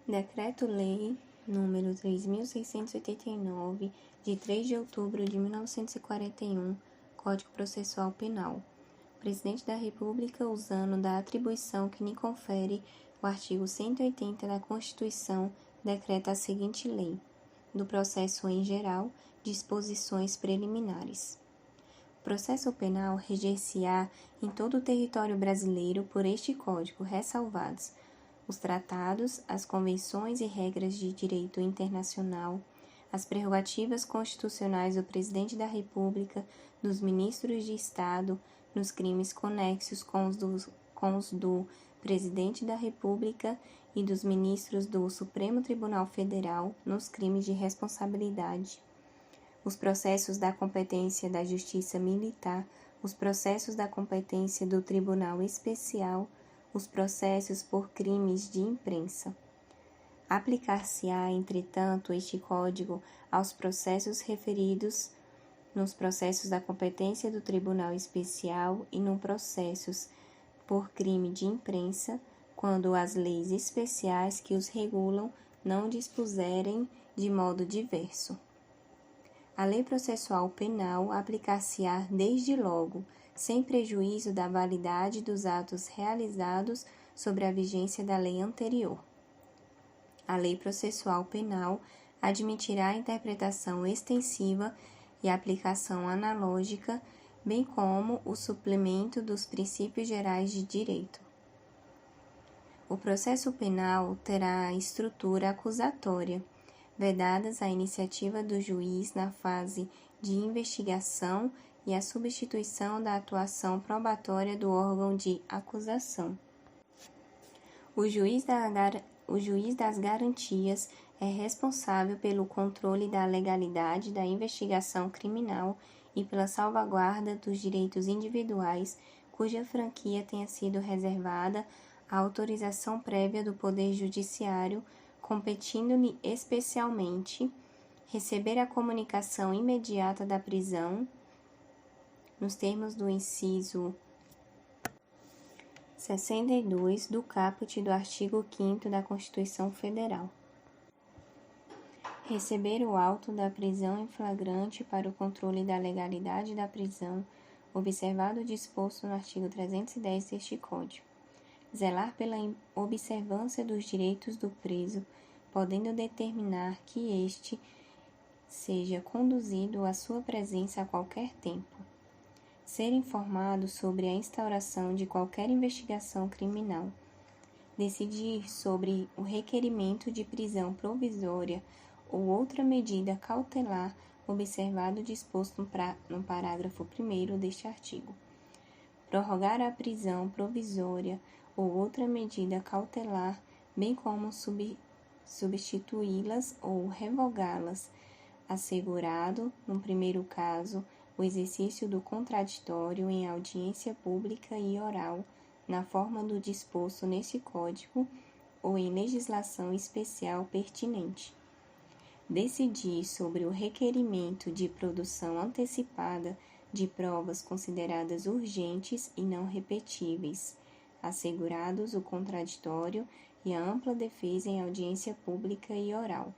Decreto-Lei nº 3.689, de 3 de outubro de 1941, Código Processual Penal. O Presidente da República, usando da atribuição que lhe confere o artigo 180 da Constituição, decreta a seguinte lei: do processo em geral, disposições preliminares. O processo penal reger-se-á em todo o território brasileiro por este Código, ressalvados os tratados, as convenções e regras de direito internacional, as prerrogativas constitucionais do Presidente da República, dos ministros de Estado, nos crimes conexos com os do Presidente da República e dos ministros do Supremo Tribunal Federal, nos crimes de responsabilidade, os processos da competência da Justiça Militar, os processos da competência do Tribunal Especial, os processos por crimes de imprensa. Aplicar-se-á, entretanto, este Código aos processos referidos nos processos da competência do Tribunal Especial e nos processos por crime de imprensa, quando as leis especiais que os regulam não dispuserem de modo diverso. A Lei Processual Penal aplicar-se-á desde logo, sem prejuízo da validade dos atos realizados sobre a vigência da lei anterior. A Lei Processual Penal admitirá a interpretação extensiva e aplicação analógica, bem como o suplemento dos princípios gerais de direito. O processo penal terá estrutura acusatória, vedadas a iniciativa do juiz na fase de investigação e a substituição da atuação probatória do órgão de acusação. O juiz das garantias é responsável pelo controle da legalidade da investigação criminal e pela salvaguarda dos direitos individuais cuja franquia tenha sido reservada à autorização prévia do Poder Judiciário, competindo-lhe especialmente receber a comunicação imediata da prisão, nos termos do inciso 62 do caput do artigo 5º da Constituição Federal. Receber o auto da prisão em flagrante para o controle da legalidade da prisão, observado o disposto no artigo 310 deste Código. Zelar pela observância dos direitos do preso, podendo determinar que este seja conduzido à sua presença a qualquer tempo. Ser informado sobre a instauração de qualquer investigação criminal. Decidir sobre o requerimento de prisão provisória ou outra medida cautelar, observado o disposto no parágrafo 1º deste artigo. Prorrogar a prisão provisória ou outra medida cautelar, bem como substituí-las ou revogá-las, assegurado, no primeiro caso, o exercício do contraditório em audiência pública e oral, na forma do disposto neste Código ou em legislação especial pertinente. Decidir sobre o requerimento de produção antecipada de provas consideradas urgentes e não repetíveis, assegurados o contraditório e a ampla defesa em audiência pública e oral.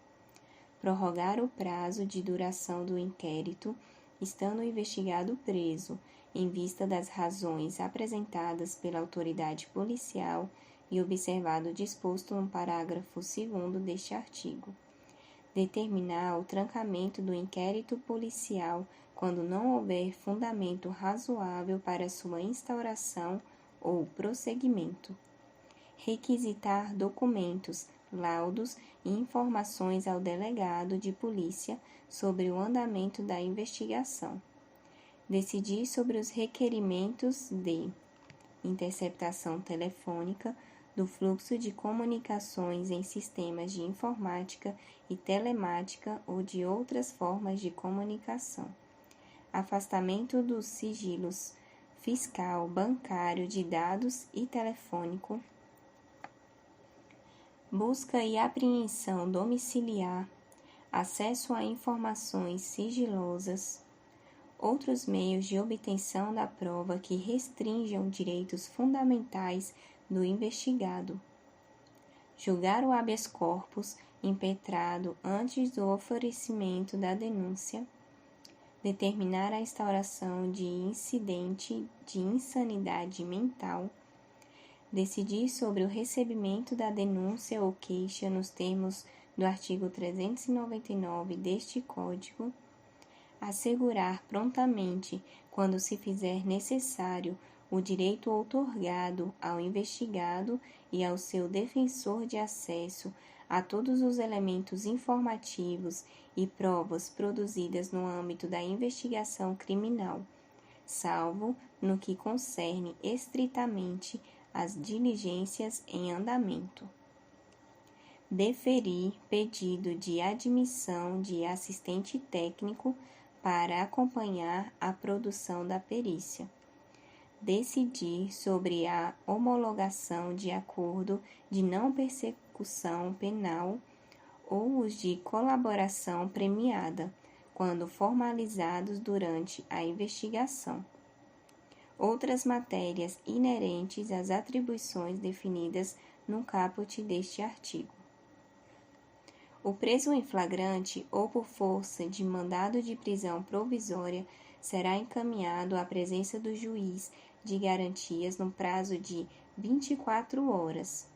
Prorrogar o prazo de duração do inquérito, estando o investigado preso, em vista das razões apresentadas pela autoridade policial e observado o disposto no parágrafo 2º deste artigo. Determinar o trancamento do inquérito policial quando não houver fundamento razoável para sua instauração ou prosseguimento. Requisitar documentos, laudos e informações ao delegado de polícia sobre o andamento da investigação. Decidir sobre os requerimentos de interceptação telefônica, do fluxo de comunicações em sistemas de informática e telemática ou de outras formas de comunicação. Afastamento dos sigilos fiscal, bancário, de dados e telefônico. Busca e apreensão domiciliar, acesso a informações sigilosas, outros meios de obtenção da prova que restringam direitos fundamentais do investigado. julgar o habeas corpus impetrado antes do oferecimento da denúncia, determinar a instauração de incidente de insanidade mental, decidir sobre o recebimento da denúncia ou queixa nos termos do artigo 399 deste Código, assegurar prontamente, quando se fizer necessário, o direito outorgado ao investigado e ao seu defensor de acesso a todos os elementos informativos e provas produzidas no âmbito da investigação criminal, salvo no que concerne estritamente às diligências em andamento. Deferir pedido de admissão de assistente técnico para acompanhar a produção da perícia. Decidir sobre a homologação de acordo de não persecução penal ou os de colaboração premiada, quando formalizados durante a investigação. Outras matérias inerentes às atribuições definidas no caput deste artigo. O preso em flagrante ou por força de mandado de prisão provisória será encaminhado à presença do juiz de garantias no prazo de 24 horas,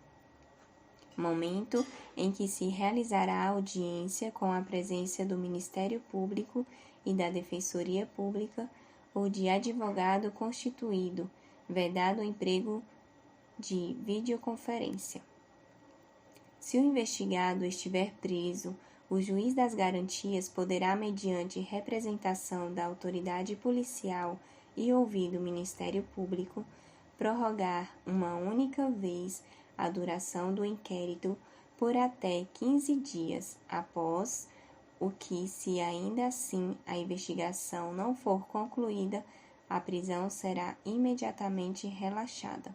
momento em que se realizará a audiência com a presença do Ministério Público e da Defensoria Pública ou de advogado constituído, vedado o emprego de videoconferência. Se o investigado estiver preso, o juiz das garantias poderá, mediante representação da autoridade policial e ouvido o Ministério Público, prorrogar uma única vez a duração do inquérito por até 15 dias, após o que, se ainda assim a investigação não for concluída, a prisão será imediatamente relaxada.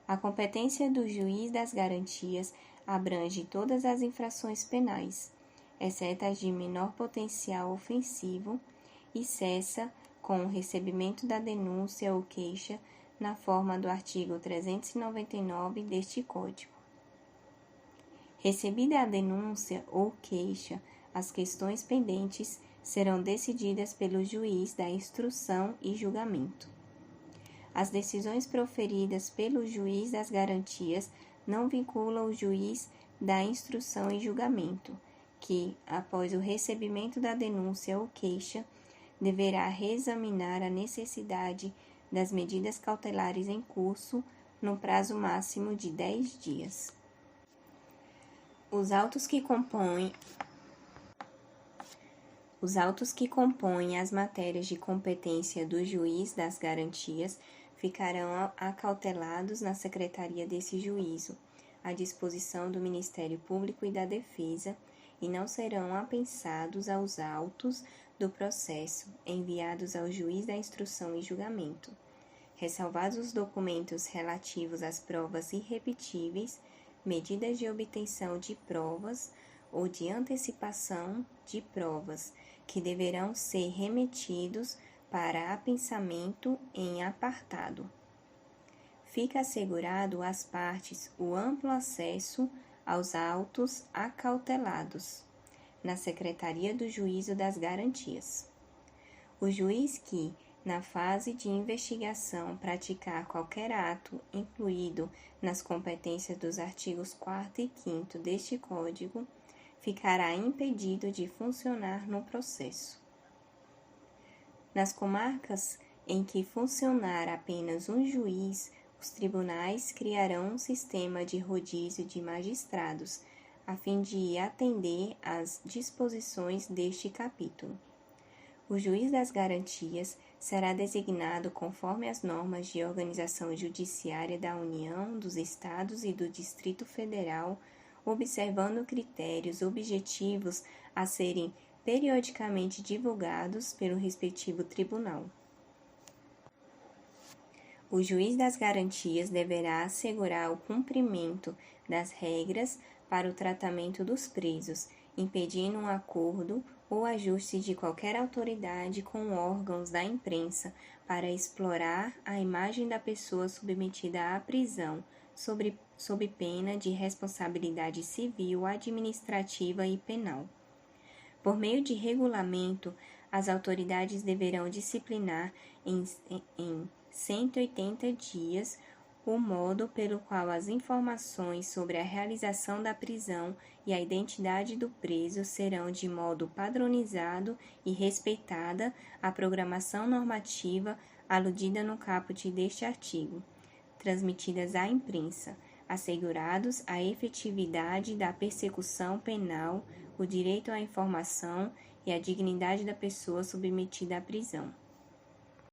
A competência do juiz das garantias abrange todas as infrações penais, exceto as de menor potencial ofensivo, e cessa com o recebimento da denúncia ou queixa na forma do artigo 399 deste Código. Recebida a denúncia ou queixa, as questões pendentes serão decididas pelo juiz da instrução e julgamento. As decisões proferidas pelo juiz das garantias não vinculam o juiz da instrução e julgamento, que, após o recebimento da denúncia ou queixa, deverá reexaminar a necessidade das medidas cautelares em curso no prazo máximo de 10 dias. Os autos que compõem as matérias de competência do juiz das garantias ficarão acautelados na secretaria desse juízo, à disposição do Ministério Público e da Defesa, e não serão apensados aos autos do processo enviados ao juiz da instrução e julgamento, ressalvados os documentos relativos às provas irrepetíveis, medidas de obtenção de provas ou de antecipação de provas, que deverão ser remetidos para apensamento em apartado. Fica assegurado às partes o amplo acesso aos autos acautelados, na Secretaria do Juízo das Garantias. O juiz que, na fase de investigação, praticar qualquer ato incluído nas competências dos artigos 4º e 5º deste Código, ficará impedido de funcionar no processo. Nas comarcas em que funcionar apenas um juiz, os tribunais criarão um sistema de rodízio de magistrados, a fim de atender às disposições deste capítulo. O juiz das garantias será designado conforme as normas de organização judiciária da União, dos Estados e do Distrito Federal, observando critérios objetivos a serem periodicamente divulgados pelo respectivo tribunal. O juiz das garantias deverá assegurar o cumprimento das regras para o tratamento dos presos, impedindo um acordo ou ajuste de qualquer autoridade com órgãos da imprensa para explorar a imagem da pessoa submetida à prisão, sob pena de responsabilidade civil, administrativa e penal. Por meio de regulamento, as autoridades deverão disciplinar em 180 dias o modo pelo qual as informações sobre a realização da prisão e a identidade do preso serão de modo padronizado e respeitada a programação normativa aludida no caput deste artigo, transmitidas à imprensa, assegurados a efetividade da persecução penal, o direito à informação e a dignidade da pessoa submetida à prisão.